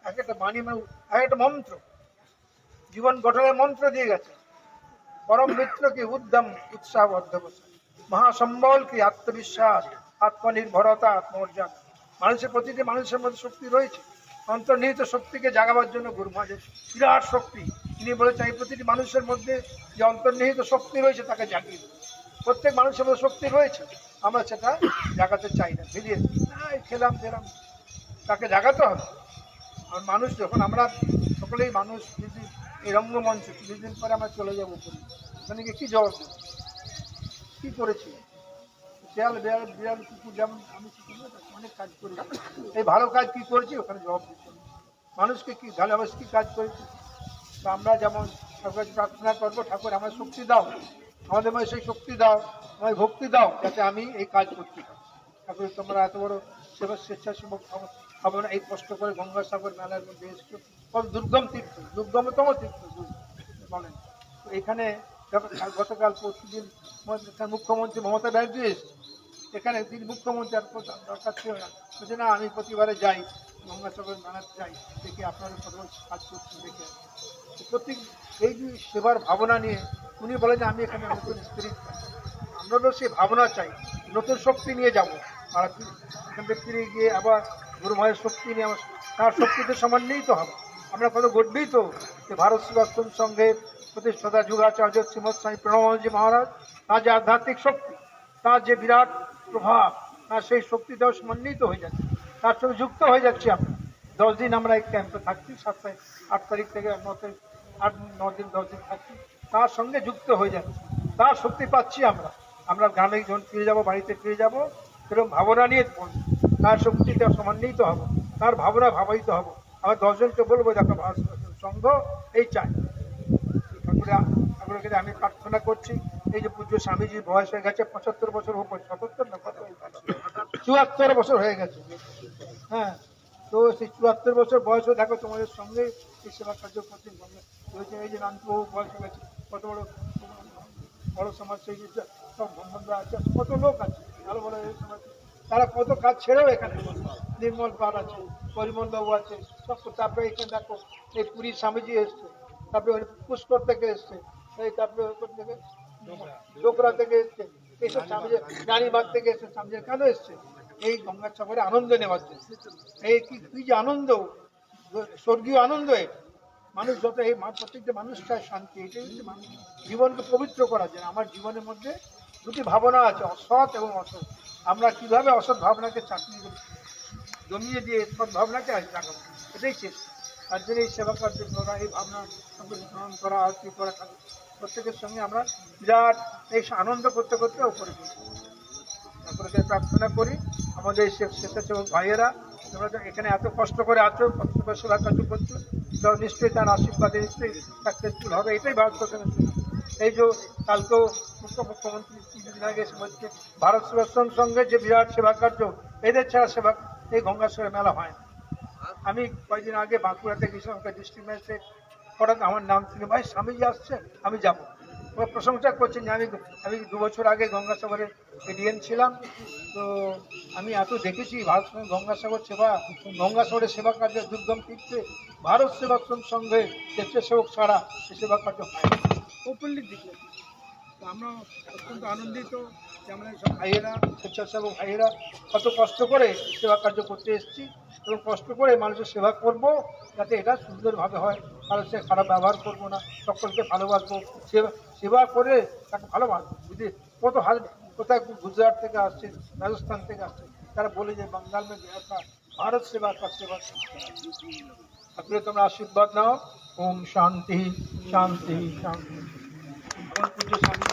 এক একটা বাণী, এক একটা মন্ত্র, জীবন গঠনের মন্ত্র দিয়ে গেছে। परम मित्र की उद्यम उत्साह महासम्बल की आत्मविश्वास आत्मनिर्भरता आत्मोर्जा মানুষের প্রতিটি মানুষের মধ্যে শক্তি রয়েছে, অন্তর্নিহিত শক্তিকে জাগাবার জন্য গুরু মহারাজ বিরাট শক্তি তিনি বলেছেন এই প্রতিটি মানুষের মধ্যে যে অন্তর্নিহিত শক্তি রয়েছে তাকে জাগিয়ে দেবে। প্রত্যেক মানুষের মধ্যে শক্তি রয়েছে, আমরা সেটা জাগাতে চাই না, ভিড়িয়ে খেলাম ফেলাম, তাকে জাগাতে হবে। আর মানুষ যখন আমরা সকলেই মানুষ যদি এই রঙ্গমঞ্চ কিছুদিন পরে আমরা চলে যাবো ওখানে গিয়ে কী জবাব দেবো, কী করেছি? শিয়াল বিড়াল বিড়াল কুকুর যেমন আমি অনেক কাজ করেছি, এই ভালো কাজ কী করেছি ওখানে জবাব দিতে হবে। মানুষকে কী ভালোবাসে কী কাজ করেছি, তো আমরা যেমন ঠাকুর প্রার্থনা করবো, ঠাকুর আমার শক্তি দাও, আমাদের মধ্যে সেই শক্তি দাও, আমার ভক্তি দাও যাতে আমি এই কাজ করতে পারি। ঠাকুর তোমরা এত বড় সেবা স্বেচ্ছাসেবক হবে না, এই কষ্ট করে গঙ্গাসাগর মেলার মধ্যে এসছো, কত দুর্গম তীর্থ, দুর্গমতম তীর্থ বলেন। তো এখানে গতকাল পরশুদিন মুখ্যমন্ত্রী মমতা ব্যানার্জি এসছে, এখানে তিনি মুখ্যমন্ত্রী আর দরকার ছিল না, বলছে না আমি প্রতিবারে যাই গঙ্গাসাগর মেলাতে যাই, দেখে আপনারা কত কাজ করছেন দেখে। প্রত্যেক এই যে সেবার ভাবনা নিয়ে উনি বলেন যে আমি এখানে নতুন স্পিরিট চাই, আমরাও সেই ভাবনা চাই, নতুন শক্তি নিয়ে যাব। আর এখান থেকে ফিরে গিয়ে আবার গুরু মায়ের শক্তি নিয়ে আমার তার শক্তিতে সমন্বিত হবে। আমরা কত গর্বিত যে ভারত সেবাশ্রম সংঘের প্রতিষ্ঠাতা যুগাচার্য শ্রীমৎ স্বামী প্রণবানন্দজি মহারাজ, তার যে আধ্যাত্মিক শক্তি, তার যে বিরাট প্রভাব, তার সেই শক্তিটাও সমন্বিত হয়ে যাচ্ছে, তার সঙ্গে যুক্ত হয়ে যাচ্ছি আমরা। 10 দিন আমরা এই ক্যাম্পে থাকছি, 8 তারিখ থেকে 9 দিন 10 দিন থাকছি, তার সঙ্গে যুক্ত হয়ে যাচ্ছি, তার শক্তি পাচ্ছি আমরা। আমরা গ্রামে যখন ফিরে যাব, বাড়িতে ফিরে যাব, সেরকম ভাবনা নিয়ে তার শক্তিতে সমন্বিত হব, তার ভাবনা ভাবায়িত হব। আমরা 10 জনকে বলবো দেখো ভারত সংঘ এই চাই। ঠাকুরের কাছে আমি প্রার্থনা করছি, এই যে পূজ্য স্বামীজির বয়স হয়ে গেছে 75 বছর উপর, 77 না কত 74 বছর হয়ে গেছে। হ্যাঁ, তো সেই 74 বছর বয়সে দেখো তোমাদের সঙ্গে এই সেবা কার্য করতে হয়েছে। এই যে নানপুর বয়স হয়ে গেছে, কত বড় বড় সমাজসেবী সব বন্ধনরা আছে, কত লোক আছে ভালো ভালো এই সমাজ, তারা কত কাজ ছেড়েও এখানে, নির্মল পাল আছে, পরিমল বাবু আছে সব। তারপরে এখানে দেখো এই পুরীর স্বামীজি এসছে, তারপরে পুষ্কর থেকে এসছে, এই তারপরে থেকে ডোকরা থেকে এসছে, এইসব স্বামীজি রানীবাগ থেকে এসছে, স্বামীজি কেন এসছে? এই গঙ্গার সাগরে আনন্দ নেওয়ার জন্য। এই কি যে আনন্দ, স্বর্গীয় আনন্দ। মানুষ যত এই প্রত্যেকটা মানুষ চায় শান্তি, এটাই হচ্ছে মানুষ জীবনকে পবিত্র করার জন্য। আমার জীবনের মধ্যে দুটি ভাবনা আছে, অসৎ এবং অসৎ। আমরা কিভাবে অসৎ ভাবনাকে চাকরি জমিয়ে দিয়ে সৎ ভাবনাকে জাগাবো, এটাই চেষ্টা। তার জন্য এই সেবা কার্য করা, এই ভাবনা গ্রহণ করা, আরতি করা, প্রত্যেকের সঙ্গে আমরা বিরাট এই আনন্দ করতে করতে উপরে তারপরে প্রার্থনা করি। আমাদের স্বেচ্ছাসেবক ভাইয়েরা তোমরা এখানে এত কষ্ট করে আছো, কষ্ট করে সেবা কার্য করছো, নিশ্চয়ই তার আশীর্বাদে নিশ্চয়ই সাকসেসফুল হবে, এটাই ভারত সরকারের। এই যে কালকেও মুখ্যমন্ত্রী কিছুদিন আগে বলছে ভারত সেবাশ্রম সঙ্গের যে বিরাট সেবা কার্য, এদের ছাড়া সেবা এই গঙ্গাসাগর মেলা হয় না। আমি কয়েকদিন আগে বাঁকুড়াতে গেছিলাম, ডিস্ট্রিক্ট ম্যাজিস্ট্রেট হঠাৎ আমার নাম শুনে ভাই স্বামীজি আসছে, আমি যাবো। ওরা প্রশংসা করছেন যে আমি 2 বছর আগে গঙ্গাসাগরের এডিএম ছিলাম, তো আমি এত দেখেছি ভারত গঙ্গাসাগর সেবা, গঙ্গাসাগরের সেবা কার্য দুর্গম তীর্থে ভারত সেবাশ্রম সংঘে স্বেচ্ছাসেবক ছাড়া সে সেবা কার্য হয় না, ওপেনলি দিকে। তো আমরা অত্যন্ত আনন্দিত যে আমরা সব ভাইয়েরা, স্বেচ্ছাসেবক ভাইয়েরা কত কষ্ট করে সেবা কার্য করতে এসেছি, এবং কষ্ট করে মানুষের সেবা করব যাতে এটা সুন্দরভাবে হয়, কারোর সে খারাপ ব্যবহার করবো না, সকলকে ভালোবাসবো, সেবা করে তাকে ভালোবাসবো। যদি কোথায় গুজরাট থেকে আসছে, রাজস্থান থেকে আসছে, তারা বলে যে বাঙ্গাল में गया था, भारत सेवा का सेवा। ঠাকুরের তোমরা আশীর্বাদ নাও। ওম শান্তি শান্তি শান্তি। আমার পূজ্য স্বামী